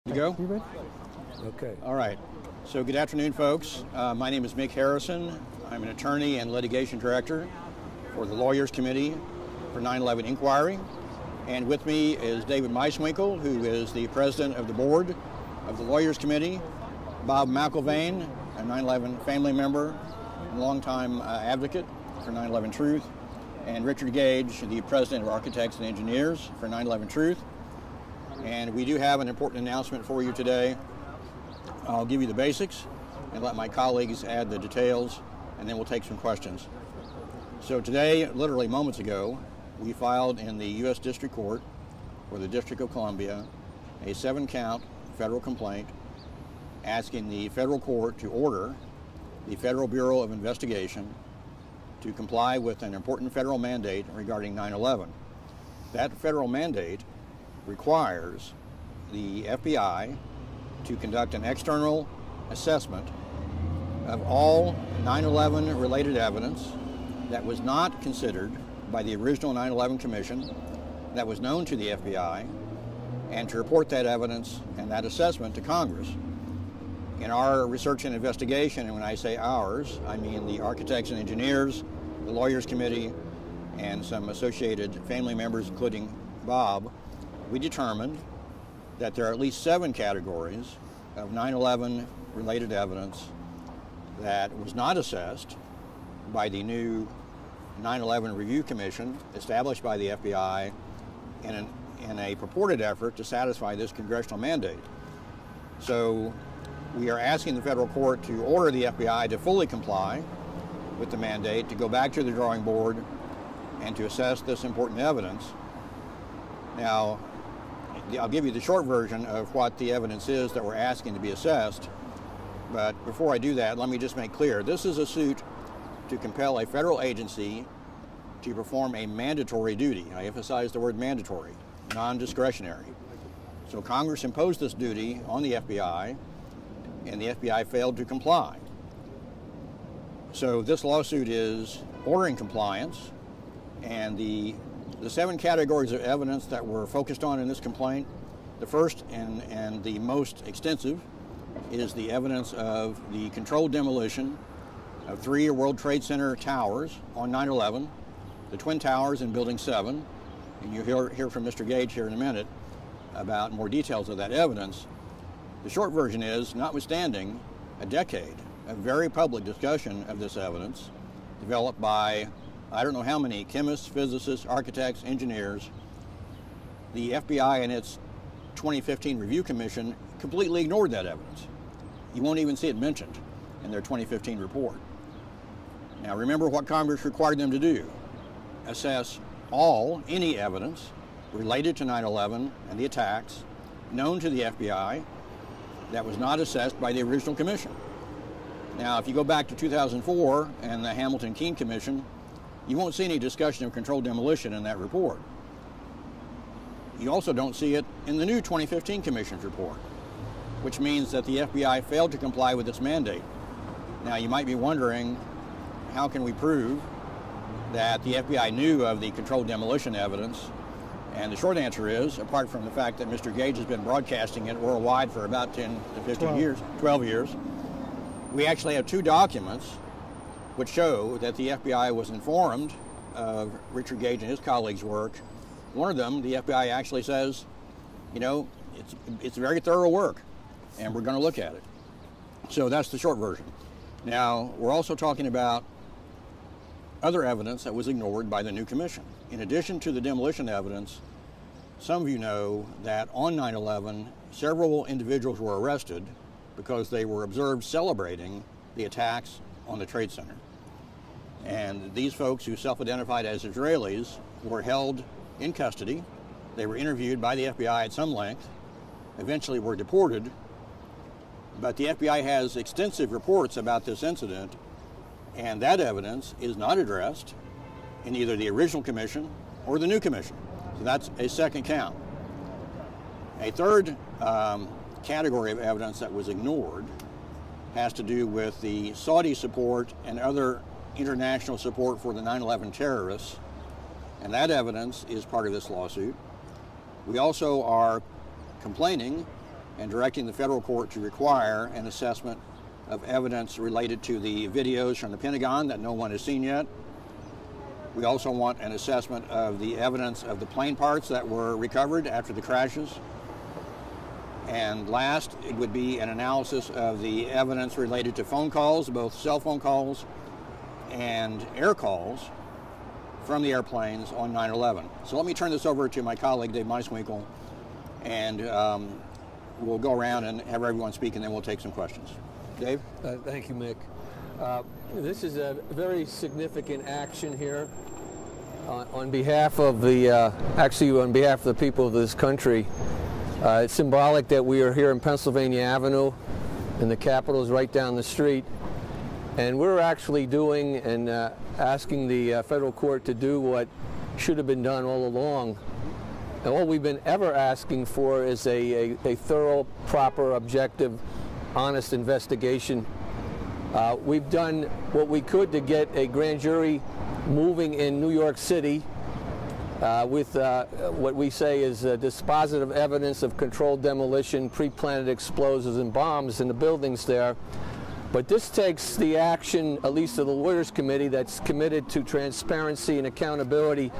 You go? You ready? Okay. All right. So good afternoon, folks. My name is Mick Harrison. I'm an attorney and litigation director for the Lawyers Committee for 9/11 Inquiry. And with me is David Meiswinkle, who is the president of the board of the Lawyers Committee, Bob McIlvaine, a 9/11 family member and longtime advocate for 9/11 Truth, and Richard Gage, the president of Architects and Engineers for 9/11 Truth. And we do have an important announcement for you today. I'll give you the basics and let my colleagues add the details, and then we'll take some questions. So today, literally moments ago, we filed in the U.S. District Court for the District of Columbia a 7-count federal complaint asking the federal court to order the Federal Bureau of Investigation to comply with an important federal mandate regarding 9/11. That federal mandate requires the FBI to conduct an external assessment of all 9/11 related evidence that was not considered by the original 9/11 Commission, that was known to the FBI, and to report that evidence and that assessment to Congress. In our research and investigation, and when I say ours, I mean the Architects and Engineers, the Lawyers Committee, and some associated family members, including Bob, we determined that there are at least 7 categories of 9/11 related evidence that was not assessed by the new 9/11 Review Commission established by the FBI in a purported effort to satisfy this congressional mandate. So we are asking the federal court to order the FBI to fully comply with the mandate, to go back to the drawing board and to assess this important evidence. Now, I'll give you the short version of what the evidence is that we're asking to be assessed. But before I do that, let me just make clear, this is a suit to compel a federal agency to perform a mandatory duty. I emphasize the word mandatory, non-discretionary. So Congress imposed this duty on the FBI, and the FBI failed to comply. So this lawsuit is ordering compliance, and the 7 categories of evidence that we're focused on in this complaint, the first and the most extensive is the evidence of the controlled demolition of 3 World Trade Center towers on 9/11, the Twin Towers in Building 7, and you'll hear from Mr. Gage here in a minute about more details of that evidence. The short version is, notwithstanding a decade of very public discussion of this evidence developed by I don't know how many chemists, physicists, architects, engineers, the FBI and its 2015 Review Commission completely ignored that evidence. You won't even see it mentioned in their 2015 report. Now remember what Congress required them to do: assess any evidence related to 9/11 and the attacks known to the FBI that was not assessed by the original commission. Now if you go back to 2004 and the Hamilton-Keene Commission, you won't see any discussion of controlled demolition in that report. You also don't see it in the new 2015 Commission's report, which means that the FBI failed to comply with its mandate. Now you might be wondering, how can we prove that the FBI knew of the controlled demolition evidence? And the short answer is, apart from the fact that Mr. Gage has been broadcasting it worldwide for about 10 to 15 years, 12 years, we actually have 2 documents which show that the FBI was informed of Richard Gage and his colleagues' work. One of them, the FBI actually says, you know, it's very thorough work, and we're going to look at it. So that's the short version. Now, we're also talking about other evidence that was ignored by the new commission. In addition to the demolition evidence, some of you know that on 9/11, several individuals were arrested because they were observed celebrating the attacks on the Trade Center. And these folks, who self-identified as Israelis, were held in custody. They were interviewed by the FBI at some length, eventually were deported. But the FBI has extensive reports about this incident, and that evidence is not addressed in either the original commission or the new commission. So that's a second count. A third category of evidence that was ignored has to do with the Saudi support and other international support for the 9/11 terrorists, and that evidence is part of this lawsuit. We also are complaining and directing the federal court to require an assessment of evidence related to the videos from the Pentagon that no one has seen yet. We also want an assessment of the evidence of the plane parts that were recovered after the crashes. And last, it would be an analysis of the evidence related to phone calls, both cell phone calls and air calls from the airplanes on 9/11. So let me turn this over to my colleague, Dave Meiswinkle, and we'll go around and have everyone speak, and then we'll take some questions. Dave? Thank you, Mick. This is a very significant action here on behalf of the, on behalf of the people of this country. It's symbolic that we are here in Pennsylvania Avenue, and the Capitol is right down the street. And we're actually doing and asking the federal court to do what should have been done all along. And all we've been ever asking for is a thorough, proper, objective, honest investigation. We've done what we could to get a grand jury moving in New York City with what we say is dispositive evidence of controlled demolition, pre-planted explosives and bombs in the buildings there. But this takes the action, at least of the Lawyers Committee, that's committed to transparency and accountability,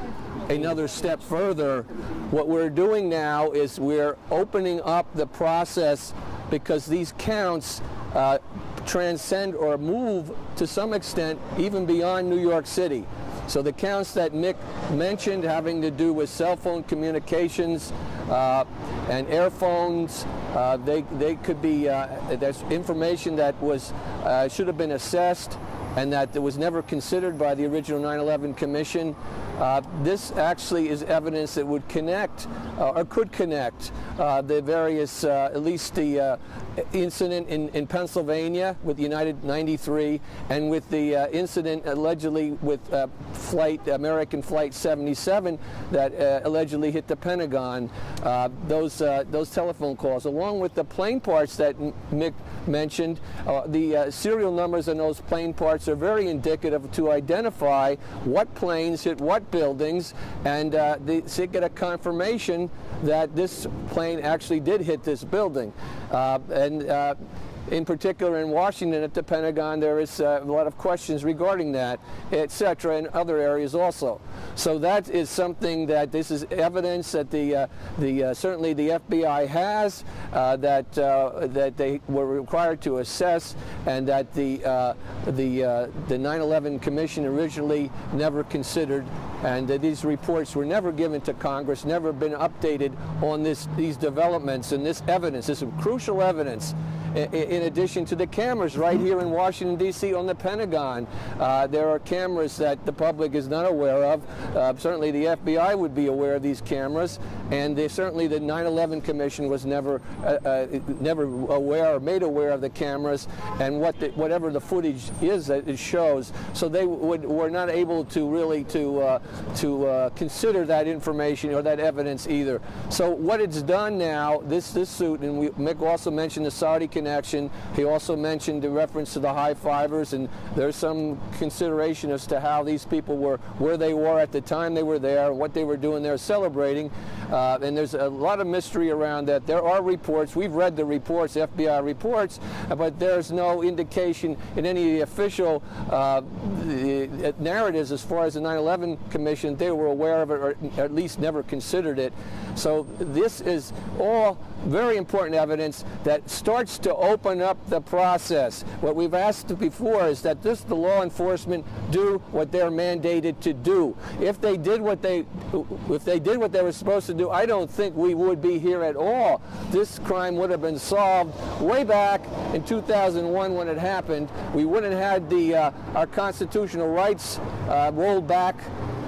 another step further. What we're doing now is we're opening up the process, because these counts transcend or move to some extent even beyond New York City. So the counts that Mick mentioned, having to do with cell phone communications and air phones, they could be, there's information that was should have been assessed and that was never considered by the original 9/11 Commission. This actually is evidence that would connect, or could connect, the various, at least the incident in Pennsylvania with United 93, and with the incident allegedly with American Flight 77 that allegedly hit the Pentagon. Those telephone calls, along with the plane parts that Mick mentioned, the serial numbers on those plane parts are very indicative to identify what planes hit what buildings, and to get a confirmation that this plane actually did hit this building. In particular in Washington at the Pentagon, there is a lot of questions regarding that, etc., in other areas also. So that is something that this is evidence that certainly the FBI has, that they were required to assess, and that the 9/11 Commission originally never considered, and that these reports were never given to Congress, never been updated on these developments and this evidence, this crucial evidence. In addition to the cameras right here in Washington, D.C. on the Pentagon, there are cameras that the public is not aware of. Certainly the FBI would be aware of these cameras, and certainly the 9/11 Commission was never aware or made aware of the cameras and whatever the footage is that it shows. So they were not able to really to consider that information or that evidence either. So what it's done now, this suit, and Mick also mentioned the Saudi connection. He also mentioned the reference to the high fivers, and there's some consideration as to how these people were, where they were at the time they were there, what they were doing there celebrating. And there's a lot of mystery around that. There are reports, we've read the reports, FBI reports, but there's no indication in any of the official narratives as far as the 9/11 Commission they were aware of it, or at least never considered it. So this is all very important evidence that starts to open up the process. What we've asked before is that the law enforcement do what they're mandated to do. If they did what they were supposed to do, I don't think we would be here at all. This crime would have been solved way back in 2001 when it happened. We wouldn't have had our constitutional rights rolled back.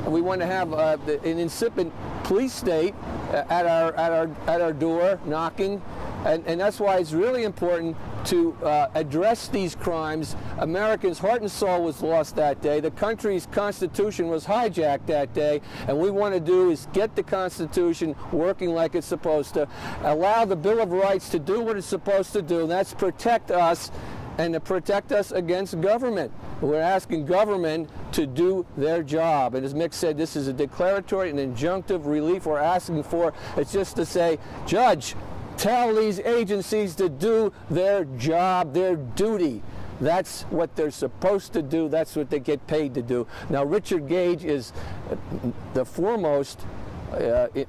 We want to have an incipient police state at our door knocking, and that's why it's really important to address these crimes. Americans' heart and soul was lost that day. The country's Constitution was hijacked that day, and what we want to do is get the Constitution working like it's supposed to, allow the Bill of Rights to do what it's supposed to do, and that's protect us, and to protect us against government. We're asking government to do their job. And as Mick said, this is a declaratory and injunctive relief we're asking for. It's just to say, Judge, tell these agencies to do their job, their duty. That's what they're supposed to do. That's what they get paid to do. Now, Richard Gage is the foremost,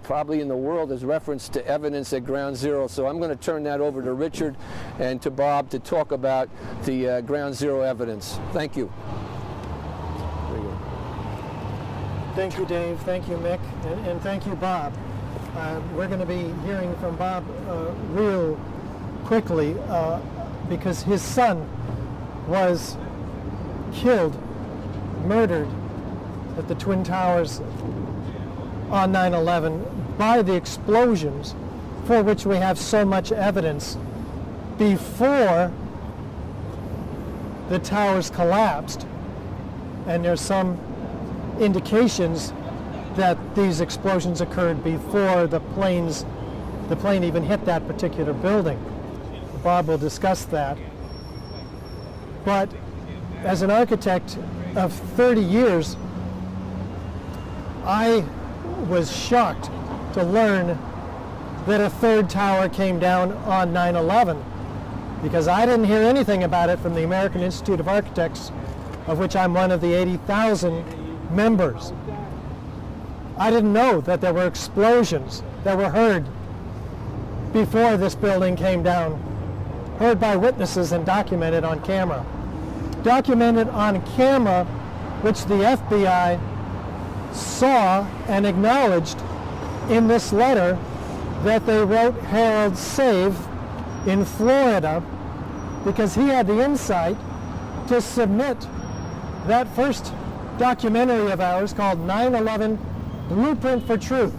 probably in the world, as reference to evidence at Ground Zero. So I'm going to turn that over to Richard and to Bob to talk about the Ground Zero evidence. Thank you. Thank you, Dave. Thank you, Mick. And thank you, Bob. We're going to be hearing from Bob real quickly because his son was killed, murdered at the Twin Towers on 9/11 by the explosions for which we have so much evidence before the towers collapsed. And there's some indications that these explosions occurred before the plane even hit that particular building. Bob will discuss that. But as an architect of 30 years, I was shocked to learn that a third tower came down on 9/11, because I didn't hear anything about it from the American Institute of Architects, of which I'm one of the 80,000 members. I didn't know that there were explosions that were heard before this building came down, heard by witnesses and documented on camera. Documented on camera, which the FBI saw and acknowledged in this letter that they wrote Harold Save in Florida, because he had the insight to submit that first documentary of ours called 9/11 Blueprint for Truth,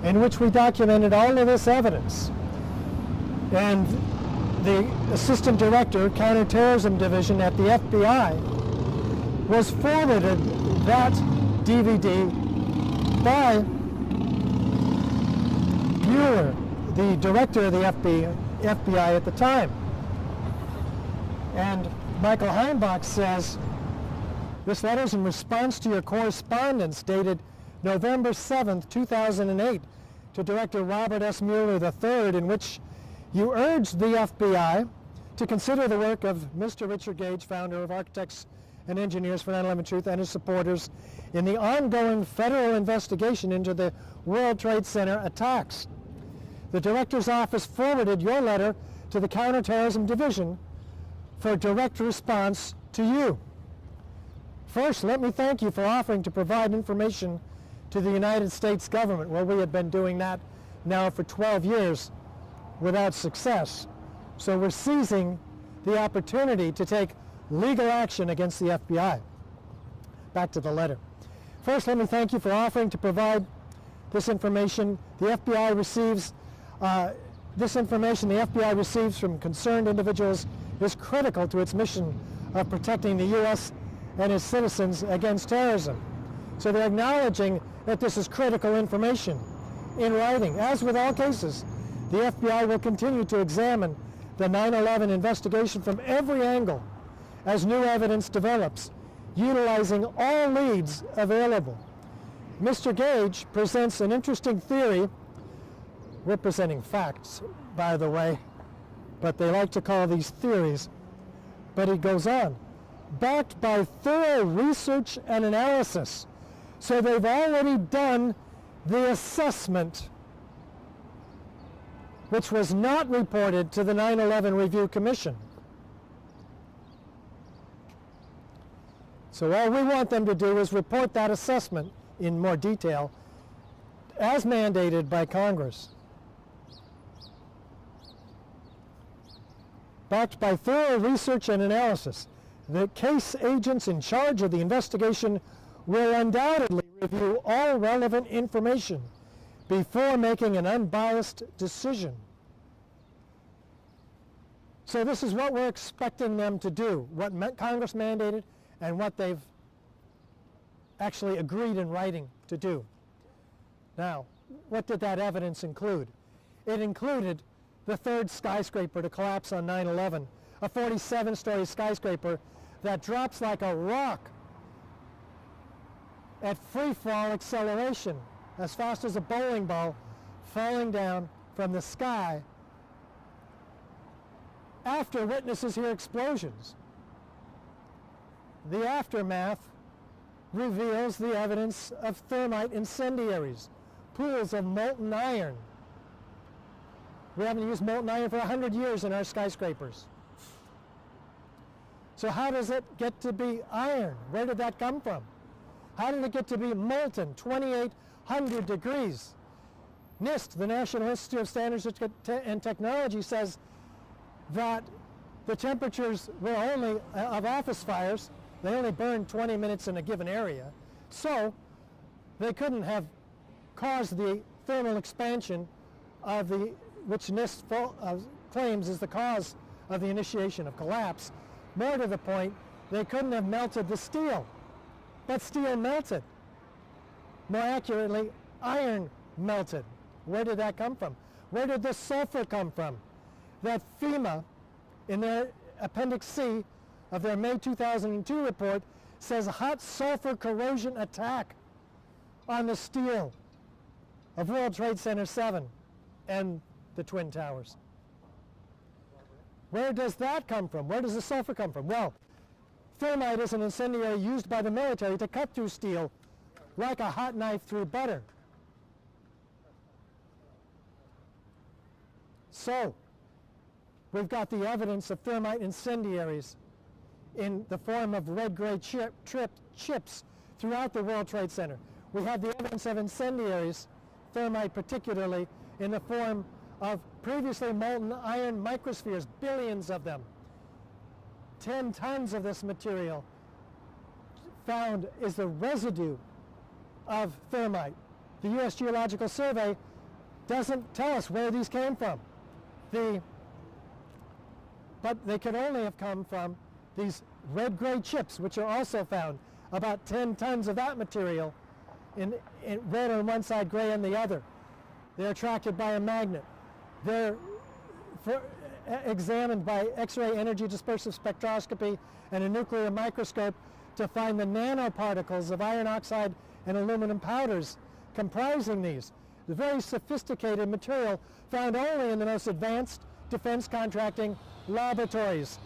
in which we documented all of this evidence. And the Assistant Director, Counterterrorism Division at the FBI, was forwarded that DVD by Mueller, the Director of the FBI at the time. And Michael Heimbach says, this letter is in response to your correspondence dated November 7th, 2008, to Director Robert S. Mueller III, in which you urged the FBI to consider the work of Mr. Richard Gage, founder of Architects and Engineers for 9/11 Truth, and his supporters in the ongoing federal investigation into the World Trade Center attacks. The Director's office forwarded your letter to the Counterterrorism Division for direct response to you. First, let me thank you for offering to provide information to the United States government. Well, we had been doing that now for 12 years without success. So we're seizing the opportunity to take legal action against the FBI. Back to the letter. First, let me thank you for offering to provide this information. The FBI receives this information the FBI receives from concerned individuals is critical to its mission of protecting the U.S. and its citizens against terrorism. So they're acknowledging that this is critical information in writing. As with all cases, the FBI will continue to examine the 9/11 investigation from every angle as new evidence develops, utilizing all leads available. Mr. Gage presents an interesting theory, representing facts, by the way, but they like to call these theories. But he goes on, backed by thorough research and analysis. So they've already done the assessment, which was not reported to the 9/11 Review Commission. So all we want them to do is report that assessment in more detail as mandated by Congress. Backed by thorough research and analysis, the case agents in charge of the investigation will undoubtedly review all relevant information before making an unbiased decision. So this is what we're expecting them to do, what Congress mandated and what they've actually agreed in writing to do. Now, what did that evidence include? It included the third skyscraper to collapse on 9/11, a 47-story skyscraper that drops like a rock at free fall acceleration, as fast as a bowling ball falling down from the sky after witnesses hear explosions. The aftermath reveals the evidence of thermite incendiaries, pools of molten iron. We haven't used molten iron for 100 years in our skyscrapers. So how does it get to be iron? Where did that come from? How did it get to be molten, 2,800 degrees? NIST, the National Institute of Standards and Technology, says that the temperatures were only, of office fires, they only burned 20 minutes in a given area. So they couldn't have caused the thermal expansion of which NIST claims is the cause of the initiation of collapse. More to the point, they couldn't have melted the steel, but steel melted. More accurately, iron melted. Where did that come from? Where did the sulfur come from? That FEMA, in their Appendix C of their May 2002 report, says hot sulfur corrosion attack on the steel of World Trade Center 7 and the Twin Towers. Where does that come from? Where does the sulfur come from? Well, thermite is an incendiary used by the military to cut through steel like a hot knife through butter. So, we've got the evidence of thermite incendiaries in the form of red-gray chips throughout the World Trade Center. We have the evidence of incendiaries, thermite particularly, in the form of previously molten iron microspheres, billions of them. 10 tons of this material found is the residue of thermite. The U.S. Geological Survey doesn't tell us where these came from. But they could only have come from these red-gray chips, which are also found, about 10 tons of that material in red on one side, gray on the other. They're attracted by a magnet. They're examined by X-ray energy dispersive spectroscopy and a nuclear microscope to find the nanoparticles of iron oxide and aluminum powders comprising these. The very sophisticated material found only in the most advanced defense contracting laboratories.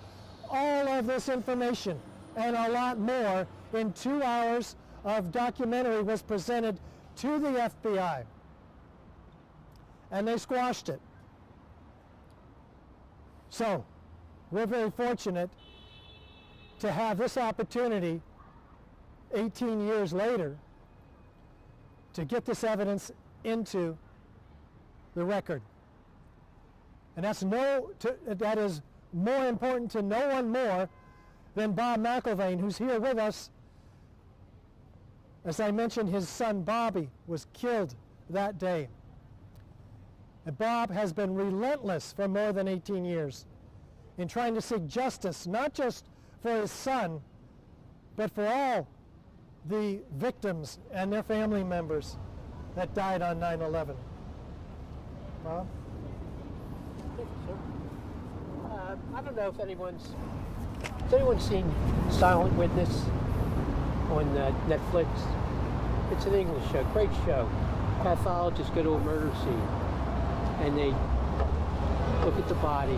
All of this information and a lot more in 2 hours of documentary was presented to the FBI, and they squashed it. So we're very fortunate to have this opportunity 18 years later to get this evidence into the record. And that is more important to no one more than Bob McIlvaine, who's here with us. As I mentioned, his son Bobby was killed that day. And Bob has been relentless for more than 18 years in trying to seek justice, not just for his son, but for all the victims and their family members that died on 9/11. Bob? Thank you, sir. I don't know if anyone's seen Silent Witness on Netflix. It's an English show, great show. Pathologists go to a murder scene and they look at the body,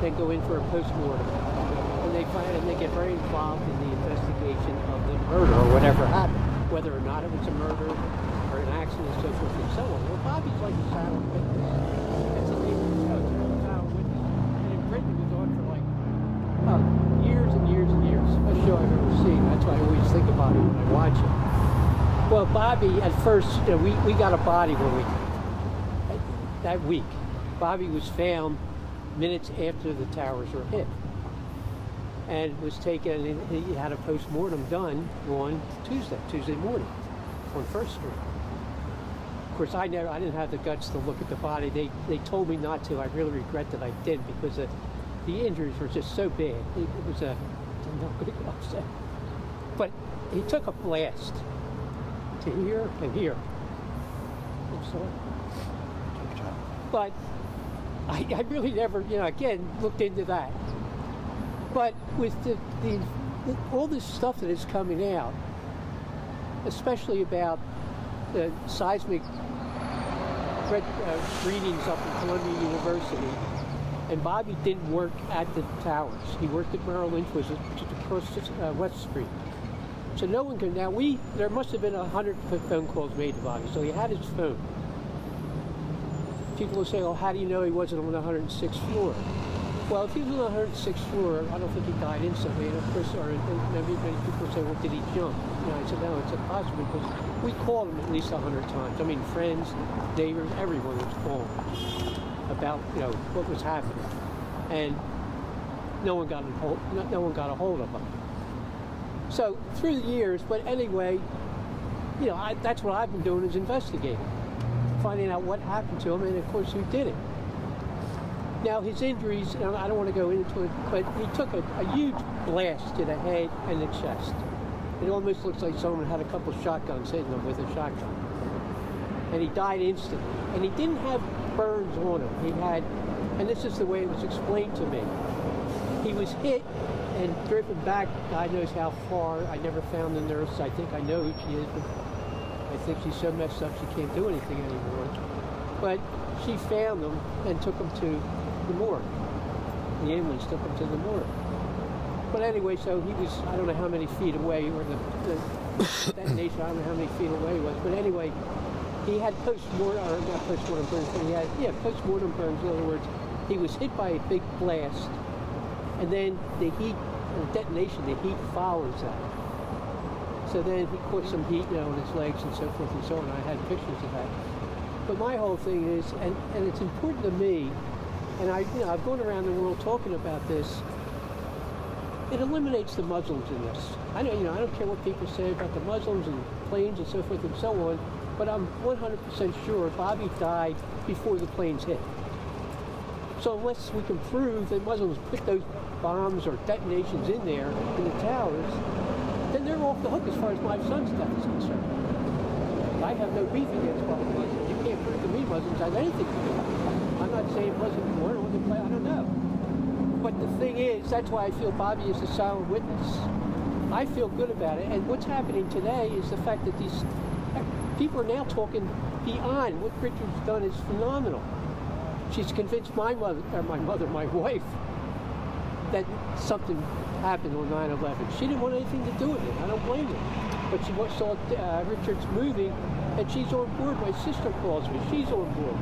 then go in for a post-mortem, and they get very involved in the investigation of the murder or whatever happened, whether or not it was a murder or an accident, so forth and so on. Well, Bobby's like a silent witness. That's the name of the show. It's called Silent Witness. And in Britain, it was on for like years and years and years. Best show I've ever seen. That's why I always think about it when I watch it. Well, Bobby, at first, we got a body that week. Bobby was found minutes after the towers were hit, and was taken, and he had a post-mortem done on Tuesday morning on First Street. Of course, I didn't have the guts to look at the body. They told me not to. I really regret that I didn't, because the injuries were just so bad. It was I'm not going to get upset. But he took a blast to here and here. I'm sorry. But I really never, again, looked into that. But with all this stuff that is coming out, especially about the seismic readings up in Columbia University, And Bobby didn't work at the towers. He worked at Merrill Lynch, which is across West Street. So no one can, there must have been 100 phone calls made to Bobby, so he had his phone. People will say, oh, how do you know he wasn't on the 106th floor? Well, if he was on the 106th floor, I don't think he died instantly. And of course, many people say, well, did he jump? I said, no, it's impossible because we called him at least 100 times. I mean, friends, neighbors, everyone was calling about, what was happening. And no one got a hold of him. So through the years, but anyway, that's what I've been doing is investigating, finding out what happened to him and of course who did it. Now his injuries, and I don't want to go into it, but he took a huge blast to the head and the chest. It almost looks like someone had a couple of shotguns hitting him with a shotgun. And he died instantly. And he didn't have burns on him. He had, and this is the way it was explained to me, he was hit and driven back, God knows how far. I never found the nurse. I think I know who she is, but I think she's so messed up she can't do anything anymore. But she found him and took him to the morgue. The ambulance took him to the morgue. But anyway, so he was, I don't know how many feet away, or the detonation, I don't know how many feet away he was, but anyway, he had post-mortem, or not post-mortem burns, but he had, post-mortem burns. In other words, he was hit by a big blast, and then the heat, the detonation, the heat follows that. So then he caught some heat, on his legs and so forth and so on. I had pictures of that. But my whole thing is, and it's important to me, and I've gone around the world talking about this, it eliminates the Muslims in this. I know, I don't care what people say about the Muslims and planes and so forth and so on, but I'm 100% sure Bobby died before the planes hit. So unless we can prove that Muslims put those bombs or detonations in there, in the towers, then they're off the hook as far as my son's death is concerned. I have no beef against Muslims. You can't prove to me Muslims have anything to do with it. I'm not saying Muslims weren't on the plane, I don't know. But the thing is, that's why I feel Bobby is a silent witness. I feel good about it. And what's happening today is the fact that these people are now talking beyond what Richard's done is phenomenal. She's convinced my wife, that something happened on 9/11. She didn't want anything to do with it. I don't blame her. But she saw Richard's movie, and she's on board. My sister calls me. She's on board.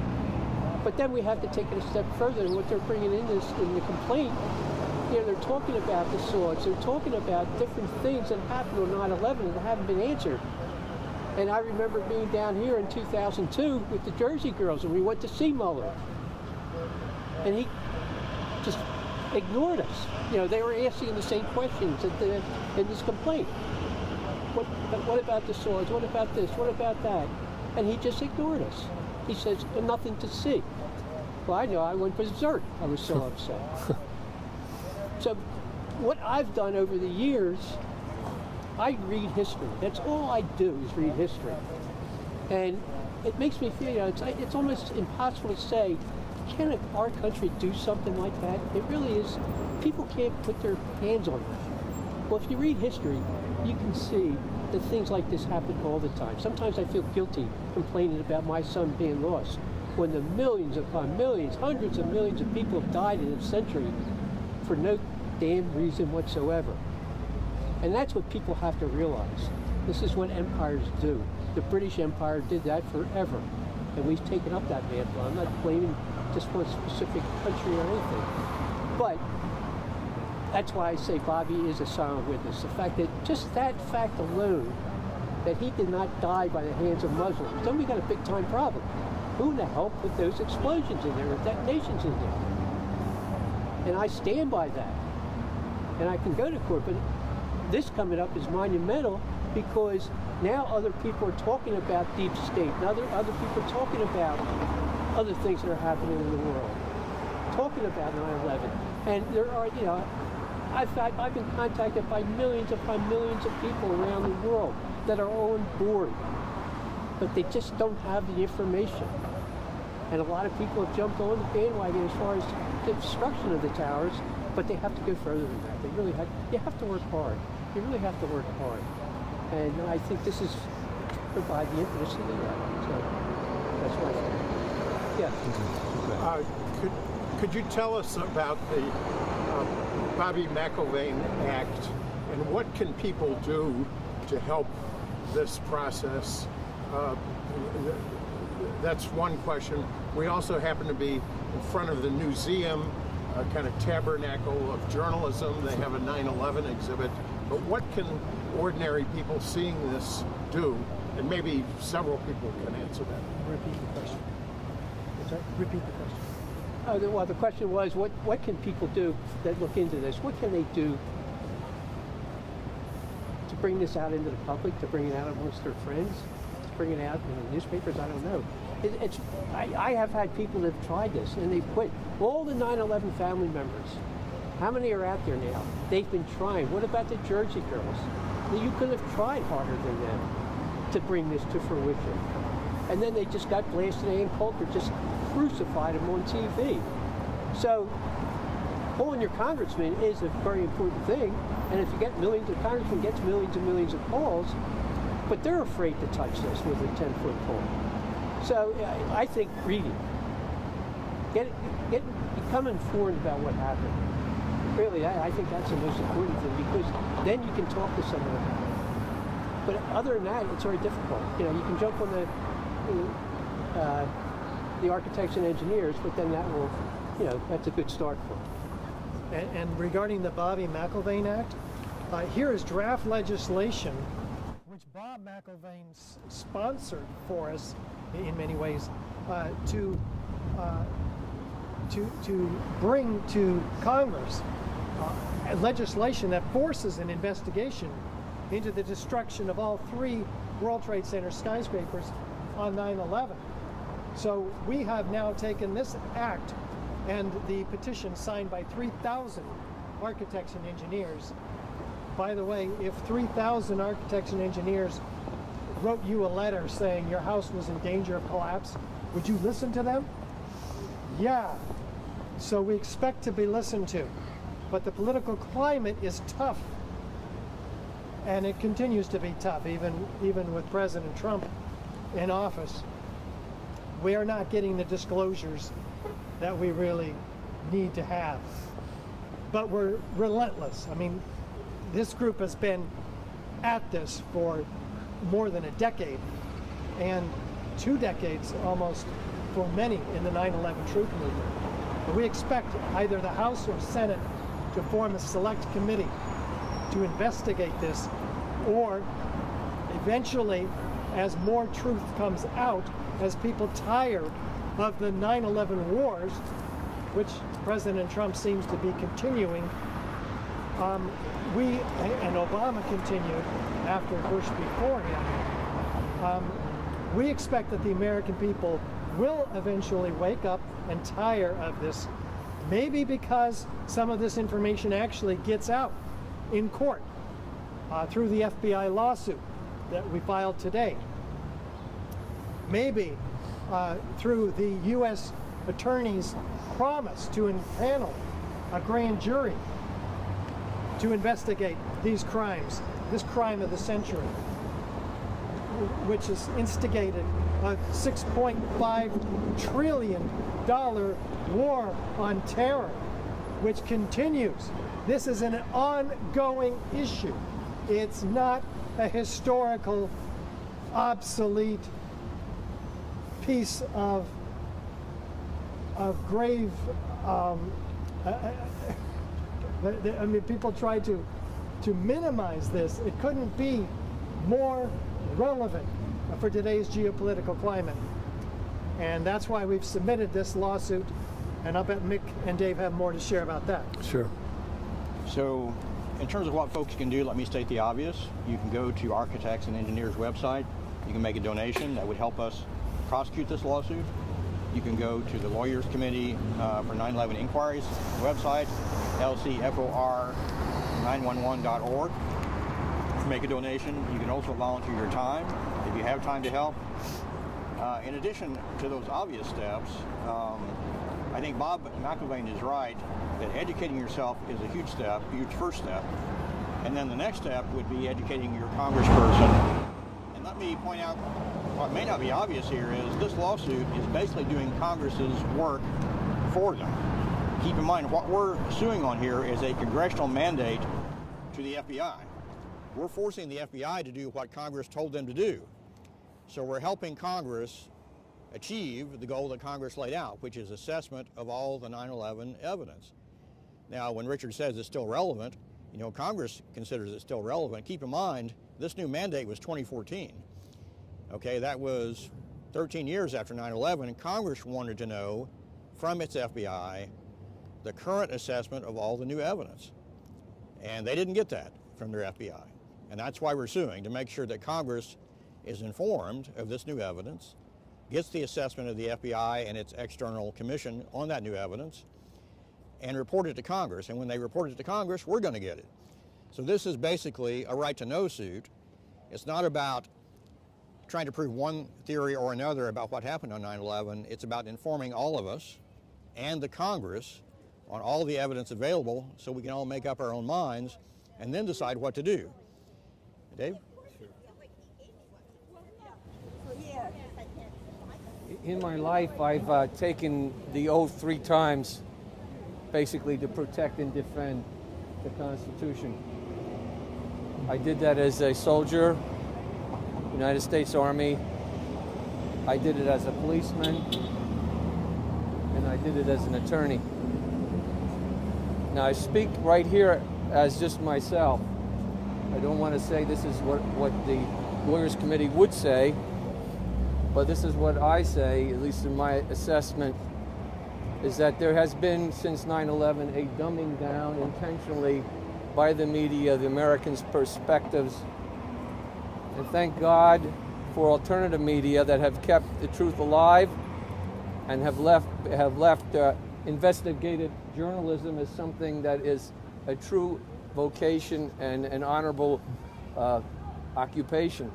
But then we have to take it a step further, and what they're bringing in the complaint, they're talking about the swords. They're talking about different things that happened on 9/11 that haven't been answered. And I remember being down here in 2002 with the Jersey girls, and we went to see Mueller. And he just ignored us. They were asking the same questions in this complaint. What about the swords? What about this? What about that? And he just ignored us. He says, nothing to see. Well, I know, I went berserk. I was so upset. So what I've done over the years, I read history. That's all I do is read history. And it makes me feel, it's almost impossible to say, can our country do something like that? It really is. People can't put their hands on it. Well, if you read history, you can see that things like this happen all the time. Sometimes I feel guilty complaining about my son being lost, when the millions upon millions, hundreds of millions of people have died in a century for no damn reason whatsoever. And that's what people have to realize. This is what empires do. The British Empire did that forever. And we've taken up that mantle. I'm not blaming just one specific country or anything. But that's why I say Bobby is a silent witness. The fact that, just that fact alone, that he did not die by the hands of Muslims, then we got a big time problem. Who in the hell put those explosions in there, or detonations in there? And I stand by that. And I can go to court, but this coming up is monumental because now other people are talking about deep state, and other people are talking about other things that are happening in the world, talking about 9/11. And there are, I've been contacted by millions upon millions of people around the world that are on board, but they just don't have the information. And a lot of people have jumped on the bandwagon as far as the destruction of the towers, but they have to go further than that. They really have. You have to work hard. You really have to work hard. And I think this is provide the impetus to do that. So that's what I think. Yeah. Could you tell us about the Bobby McIlvaine Act and what can people do to help this process? That's one question. We also happen to be in front of the museum, a kind of tabernacle of journalism. They have a 9/11 exhibit. But what can ordinary people seeing this do? And maybe several people can answer that. Repeat the question. Repeat the question. Well, the question was, what can people do that look into this? What can they do to bring this out into the public, to bring it out amongst their friends, to bring it out in the newspapers? I don't know. I have had people that have tried this, and they've quit. All the 9/11 family members, how many are out there now? They've been trying. What about the Jersey girls? You could have tried harder than them to bring this to fruition. And then they just got blasted. Ann Coulter just crucified them on TV. So calling your congressman is a very important thing. And if you get millions of congressmen gets millions and millions of calls, but they're afraid to touch this with a 10-foot pole. So I think reading, become informed about what happened. Really, I think that's the most important thing, because then you can talk to someone about it. But other than that, it's very difficult. You know, you can jump on the architects and engineers, but then that will, you know, that's a good start for them. And regarding the Bobby McIlvaine Act, here is draft legislation which Bob McIlvaine sponsored for us in many ways to bring to Congress legislation that forces an investigation into the destruction of all 3 World Trade Center skyscrapers on 9/11. So we have now taken this act and the petition signed by 3,000 architects and engineers. By the way, if 3,000 architects and engineers wrote you a letter saying your house was in danger of collapse, would you listen to them? Yeah. So we expect to be listened to. But the political climate is tough. And it continues to be tough, even with President Trump in office. We are not getting the disclosures that we really need to have. But we're relentless. I mean, this group has been at this for more than a decade, and 2 decades almost for many in the 9/11 truth movement. But we expect either the House or Senate to form a select committee to investigate this, or eventually, as more truth comes out, as people tire of the 9/11 wars, which President Trump seems to be continuing, we, and Obama continued after Bush before him, we expect that the American people will eventually wake up and tire of this, maybe because some of this information actually gets out in court through the FBI lawsuit that we filed today. Maybe through the U.S. Attorney's promise to impanel a grand jury to investigate these crimes, this crime of the century, which has instigated a $6.5 trillion war on terror, which continues. This is an ongoing issue. It's not a historical, obsolete piece of grave. I mean, people try to minimize this. It couldn't be more relevant for today's geopolitical climate. And that's why we've submitted this lawsuit, and I'll bet Mick and Dave have more to share about that. Sure. So, in terms of what folks can do, let me state the obvious. You can go to Architects and Engineers website. You can make a donation that would help us prosecute this lawsuit. You can go to the Lawyers Committee for 9/11 Inquiries website, lcfor911.org. Make a donation. You can also volunteer your time if you have time to help. In addition to those obvious steps, I think Bob McIlvaine is right that educating yourself is a huge step, a huge first step. And then the next step would be educating your congressperson. And let me point out what may not be obvious here is this lawsuit is basically doing Congress's work for them. Keep in mind, what we're suing on here is a congressional mandate to the FBI. We're forcing the FBI to do what Congress told them to do. So we're helping Congress achieve the goal that Congress laid out, which is assessment of all the 9/11 evidence. Now, when Richard says it's still relevant, you know, Congress considers it still relevant. Keep in mind, this new mandate was 2014. Okay, that was 13 years after 9/11, and Congress wanted to know from its FBI the current assessment of all the new evidence. And they didn't get that from their FBI. And that's why we're suing, to make sure that Congress is informed of this new evidence, gets the assessment of the FBI and its external commission on that new evidence, and report it to Congress. And when they report it to Congress, we're going to get it. So this is basically a right to know suit. It's not about trying to prove one theory or another about what happened on 9/11. It's about informing all of us and the Congress on all the evidence available so we can all make up our own minds and then decide what to do. Dave? In my life, I've taken the oath 3 times, basically to protect and defend the Constitution. I did that as a soldier, United States Army. I did it as a policeman, and I did it as an attorney. Now, I speak right here as just myself. I don't want to say this is what the Lawyers Committee would say, but this is what I say, at least in my assessment, is that there has been, since 9/11, a dumbing down intentionally by the media, the Americans' perspectives. And thank God for alternative media that have kept the truth alive and have left investigative journalism as something that is a true vocation and an honorable occupation.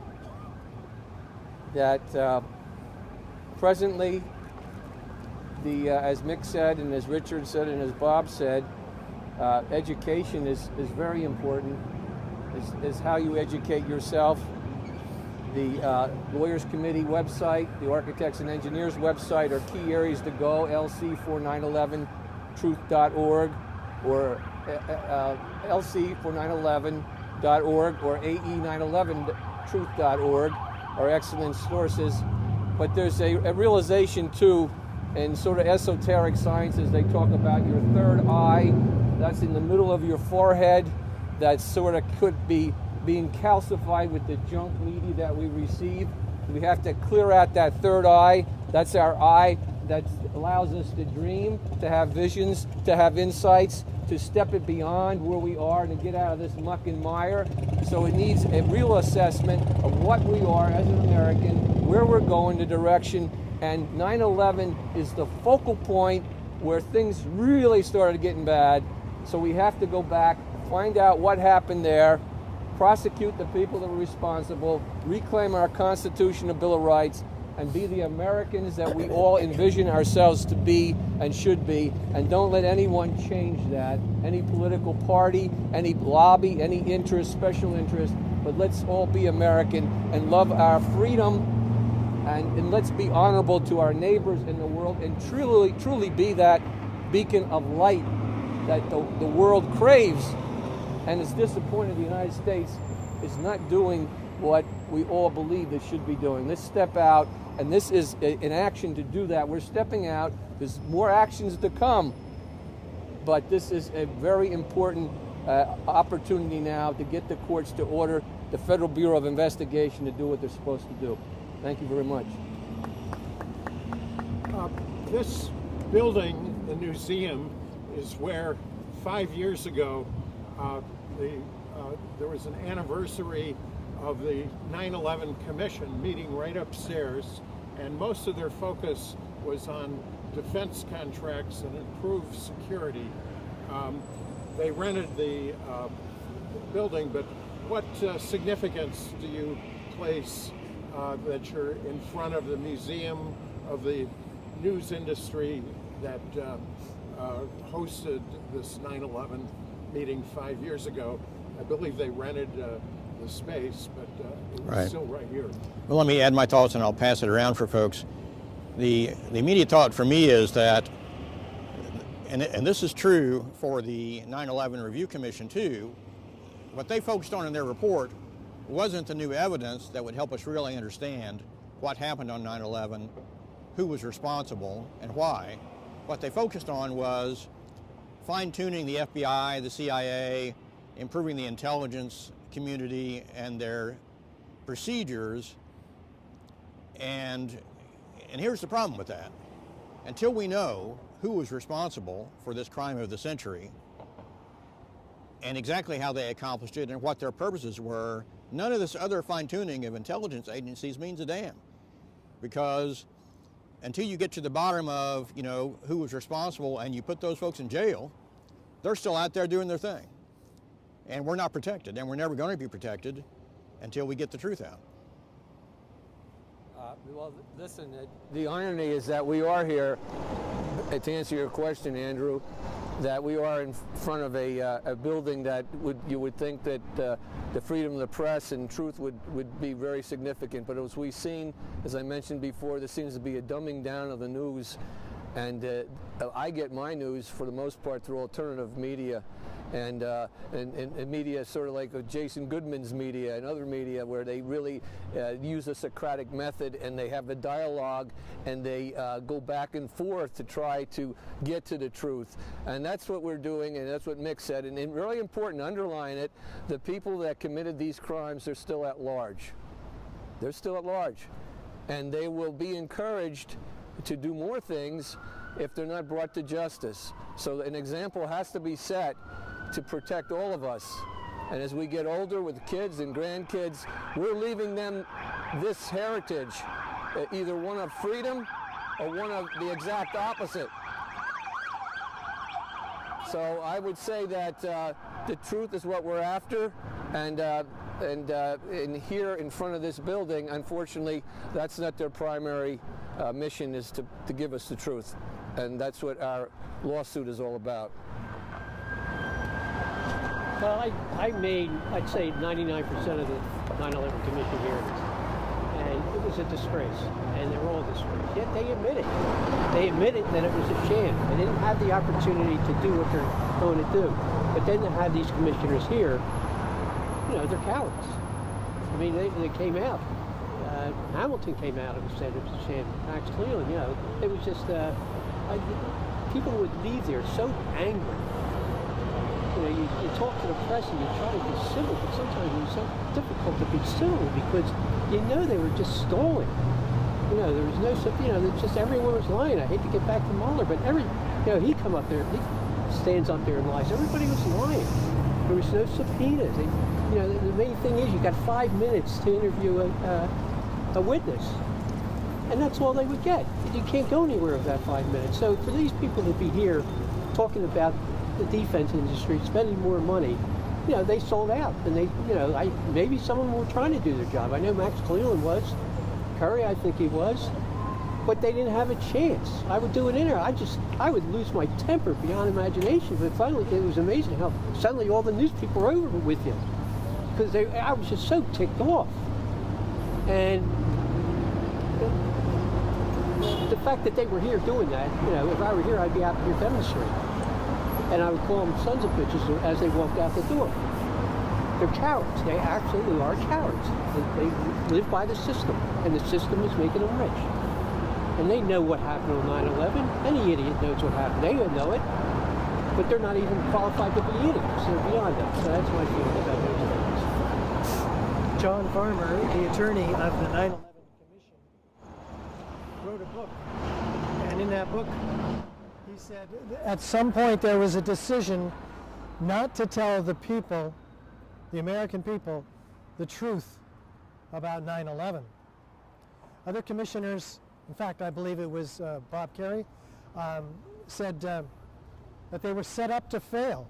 That presently, as Mick said, and as Richard said, and as Bob said, education is very important. Is how you educate yourself. The Lawyers Committee website, the Architects and Engineers website are key areas to go. lc4911truth.org or lc4911.org or ae911truth.org are excellent sources. But there's a realization too, in sort of esoteric sciences, they talk about your third eye. That's in the middle of your forehead. That sort of could be being calcified with the junk media that we receive. We have to clear out that third eye. That's our eye that allows us to dream, to have visions, to have insights, to step it beyond where we are and to get out of this muck and mire. So it needs a real assessment of what we are as an American, where we're going, the direction, and 9/11 is the focal point where things really started getting bad. So we have to go back, find out what happened there, prosecute the people that were responsible, reclaim our Constitution and Bill of Rights, and be the Americans that we all envision ourselves to be and should be, and don't let anyone change that, any political party, any lobby, any interest, special interest, but let's all be American and love our freedom, and let's be honorable to our neighbors in the world, and truly be that beacon of light that the world craves and is disappointed the United States is not doing what we all believe it should be doing. Let's step out, and this is an action to do that. We're stepping out. There's more actions to come, but this is a very important opportunity now to get the courts to order the Federal Bureau of Investigation to do what they're supposed to do. Thank you very much. This building, the museum, is where 5 years ago there was an anniversary of the 9/11 Commission meeting right upstairs, and most of their focus was on defense contracts and improved security. They rented the building, but what significance do you place that you're in front of the museum of the news industry that hosted this 9/11 meeting 5 years ago? I believe they rented the space, but it was still right here. Well, let me add my thoughts and I'll pass it around for folks. The immediate thought for me is that and this is true for the 9/11 Review Commission too, what they focused on in their report wasn't the new evidence that would help us really understand what happened on 9/11, who was responsible, and why. What they focused on was fine-tuning the FBI, the CIA, improving the intelligence community and their procedures, and here's the problem with that. Until we know who was responsible for this crime of the century and exactly how they accomplished it and what their purposes were, none of this other fine-tuning of intelligence agencies means a damn. Because until you get to the bottom of, who was responsible and you put those folks in jail, they're still out there doing their thing. And we're not protected, and we're never going to be protected until we get the truth out. Well, listen, the irony is that we are here, to answer your question, Andrew, that we are in front of a building that you would think that the freedom of the press and truth would be very significant. But as we've seen, as I mentioned before, there seems to be a dumbing down of the news. And I get my news, for the most part, through alternative media. And media sort of like Jason Goodman's media and other media, where they really use a Socratic method, and they have a dialogue, and they go back and forth to try to get to the truth. And that's what we're doing, and that's what Mick said. And really important to underline it, the people that committed these crimes are still at large. They're still at large. And they will be encouraged to do more things if they're not brought to justice. So an example has to be set to protect all of us. And as we get older with kids and grandkids, we're leaving them this heritage, either one of freedom or one of the exact opposite. So I would say that the truth is what we're after, and here in front of this building, unfortunately, that's not their primary mission, is to give us the truth. And that's what our lawsuit is all about. Well, I made, I'd say, 99% of the 9/11 Commission hearings, and it was a disgrace, and they're all a disgrace. Yet they admit it. They admitted that it was a sham. They didn't have the opportunity to do what they're going to do. But then to have these commissioners here, they're cowards. I mean, they came out. Hamilton came out and said it was a sham. Max Cleland, it was just, people would leave there so angry. You talk to the press and you try to be civil, but sometimes it's so difficult to be civil because they were just stalling. There was no, just everyone was lying. I hate to get back to Mueller, but he come up there, he stands up there and lies. Everybody was lying. There was no subpoenas. The main thing is you got 5 minutes to interview a witness, and that's all they would get. You can't go anywhere with that 5 minutes. So for these people to be here talking about the defense industry spending more money, they sold out, and they, maybe some of them were trying to do their job. I know Max Cleland was, Curry, I think he was, but they didn't have a chance. I would do an interview. I would lose my temper beyond imagination. But finally, it was amazing how suddenly all the news people were over with you, because I was just so ticked off, and the fact that they were here doing that, if I were here, I'd be out here demonstrating. And I would call them sons of bitches as they walked out the door. They're cowards. They absolutely are cowards. They live by the system, and the system is making them rich. And they know what happened on 9/11. Any idiot knows what happened. They would know it, but they're not even qualified to be idiots. They're beyond that. So that's my feeling about those things. John Farmer, the attorney of the 9/11 Commission, wrote a book, and in that book, he said at some point there was a decision not to tell the people, the American people, the truth about 9/11. Other commissioners, in fact, I believe it was Bob Kerrey, said that they were set up to fail.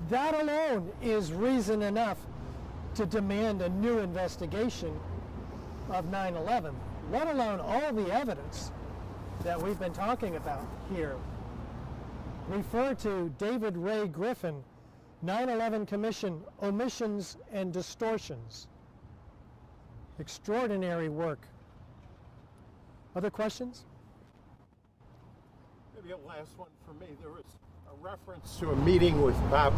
That alone is reason enough to demand a new investigation of 9/11, let alone all the evidence that we've been talking about here. Refer to David Ray Griffin, 9/11 Commission, Omissions and Distortions. Extraordinary work. Other questions? Maybe a last one for me. There was a reference to a meeting with Bob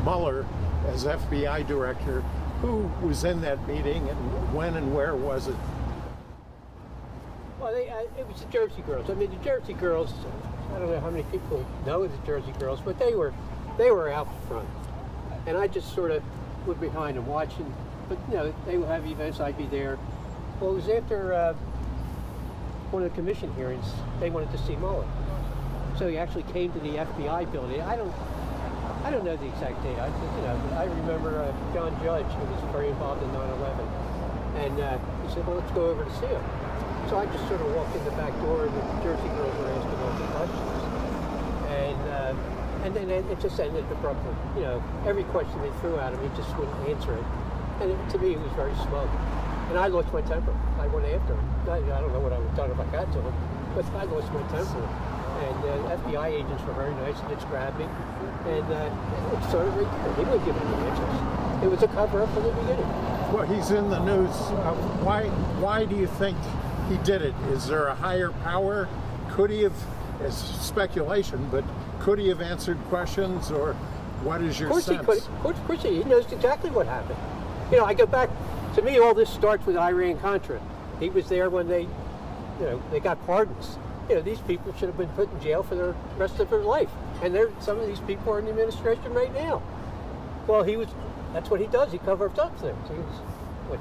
Mueller as FBI director. Who was in that meeting, and when and where was it? Well, it was the Jersey Girls. I mean, the Jersey Girls, I don't know how many people know the Jersey Girls, but they were out front. And I just sort of was behind them watching. But, you know, they would have events, I'd be there. Well, it was after one of the commission hearings, they wanted to see Mueller. So he actually came to the FBI building. I don't know the exact date. I remember John Judge, who was very involved in 9/11, and he said, "Well, let's go over to see him." So I just sort of walked in the back door, and the Jersey Girls were asking all the questions, and then it just ended abruptly. You know, every question they threw at him, he just wouldn't answer it, and to me, it was very smug. And I lost my temper. I went after him. I don't know what I would have done if I got to him, but I lost my temper. And FBI agents were very nice and just grabbed me. And it started right there. He wouldn't give me the answers. It was a cover-up from the beginning. Well, he's in the news. Why do you think he did it? Is there a higher power? Could he have, as speculation, but could he have answered questions, or what is your sense? Of course he knows exactly what happened. You know, I go back, to me all this starts with Iran-Contra. He was there when they got pardons. You know, these people should have been put in jail for the rest of their life. And some of these people are in the administration right now. Well, that's what he does. He covers up things. He was,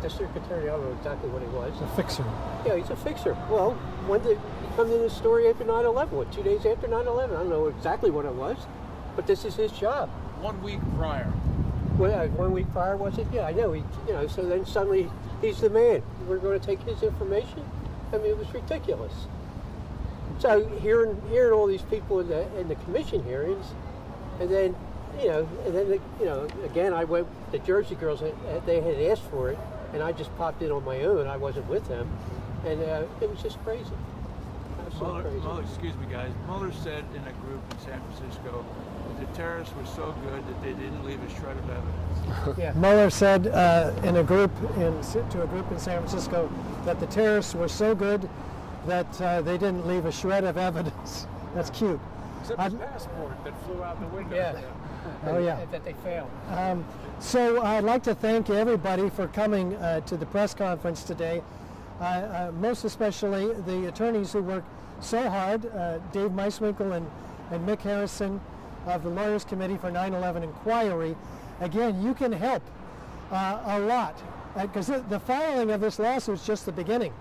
district attorney, I don't know exactly what he was. A fixer. Yeah, he's a fixer. Well, when did he come to this story after 9/11? What, 2 days after 9/11? I don't know exactly what it was, but this is his job. 1 week prior. Well, 1 week prior, was it? Yeah, I know. So then suddenly he's the man. We're going to take his information? I mean, it was ridiculous. So hearing all these people in the commission hearings, and then, again, I went. The Jersey Girls, they had asked for it, and I just popped in on my own. I wasn't with them, and it was just crazy. Absolutely crazy. Mueller, excuse me, guys. Mueller said in a group in San Francisco that the terrorists were so good that they didn't leave a shred of evidence. Yeah. Mueller said to a group in San Francisco that the terrorists were so good that they didn't leave a shred of evidence. That's cute. Except his passport that flew out the window. Yeah. Oh, yeah. That they failed. So I'd like to thank everybody for coming to the press conference today, most especially the attorneys who worked so hard, Dave Meiswinkle and Mick Harrison of the Lawyers Committee for 9/11 Inquiry. Again, you can help a lot, because the filing of this lawsuit is just the beginning.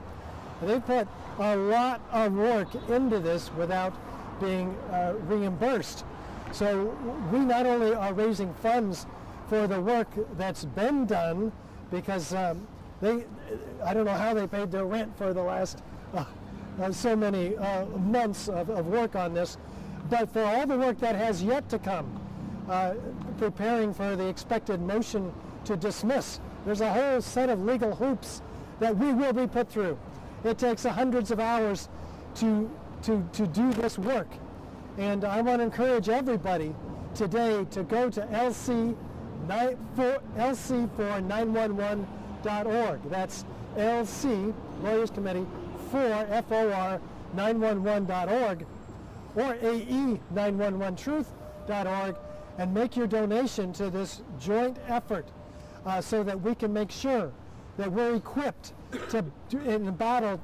They put a lot of work into this without being reimbursed. So we not only are raising funds for the work that's been done, because I don't know how they paid their rent for the last so many months of work on this, but for all the work that has yet to come, preparing for the expected motion to dismiss. There's a whole set of legal hoops that we will be put through. It takes hundreds of hours to do this work. And I want to encourage everybody today to go to lc4911.org. That's LC, Lawyers Committee, FOR 911.org, or AE911truth.org, and make your donation to this joint effort so that we can make sure that we're equipped in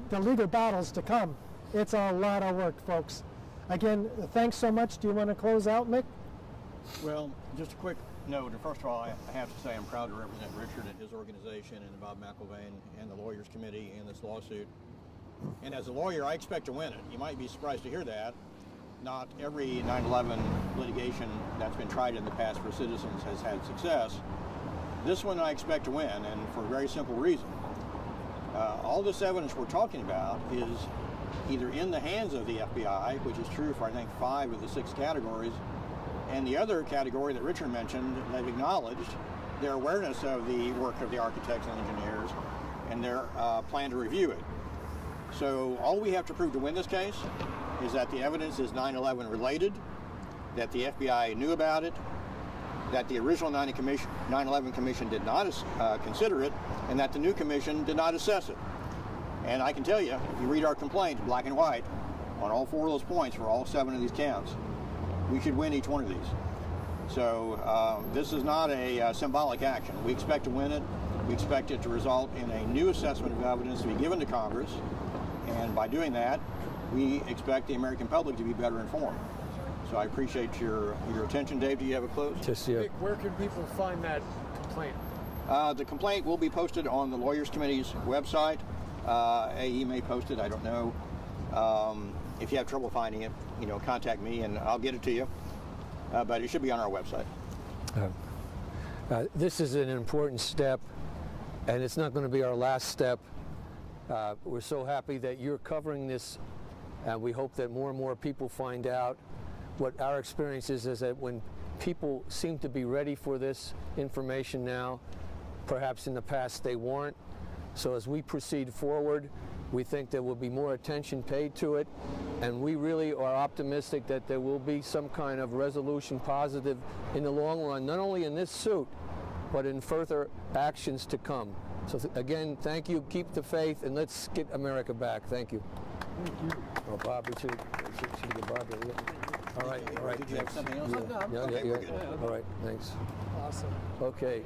the legal battles to come. It's a lot of work, folks. Again, thanks so much. Do you want to close out, Mick? Well, just a quick note. First of all, I have to say I'm proud to represent Richard and his organization and Bob McIlvaine and the Lawyers Committee in this lawsuit. And as a lawyer, I expect to win it. You might be surprised to hear that. Not every 9/11 litigation that's been tried in the past for citizens has had success. This one I expect to win, and for a very simple reason. All this evidence we're talking about is either in the hands of the FBI, which is true for I think 5 of the 6 categories, and the other category that Richard mentioned, they've acknowledged their awareness of the work of the architects and engineers and their plan to review it. So all we have to prove to win this case is that the evidence is 9/11 related, that the FBI knew about it, that the original 9/11 Commission did not consider it, and that the new commission did not assess it. And I can tell you, if you read our complaint, black and white, on all 4 of those points for all 7 of these counts, we should win each one of these. So this is not a symbolic action. We expect to win it. We expect it to result in a new assessment of evidence to be given to Congress, and by doing that, we expect the American public to be better informed. So I appreciate your attention. Dave, do you have a close? Just, yeah. Vic, where can people find that complaint? The complaint will be posted on the Lawyers Committee's website. AE may post it, I don't know. If you have trouble finding it, contact me and I'll get it to you. But it should be on our website. This is an important step, and it's not going to be our last step. We're so happy that you're covering this, and we hope that more and more people find out. What our experience is that when people seem to be ready for this information now, perhaps in the past they weren't. So as we proceed forward, we think there will be more attention paid to it, and we really are optimistic that there will be some kind of resolution positive in the long run, not only in this suit, but in further actions to come. So again, thank you, keep the faith, and let's get America back. Thank you. Thank you. Oh, Bob, we should get Bob here. All right. Did you have something else? Yeah. All right, thanks. Awesome. Okay.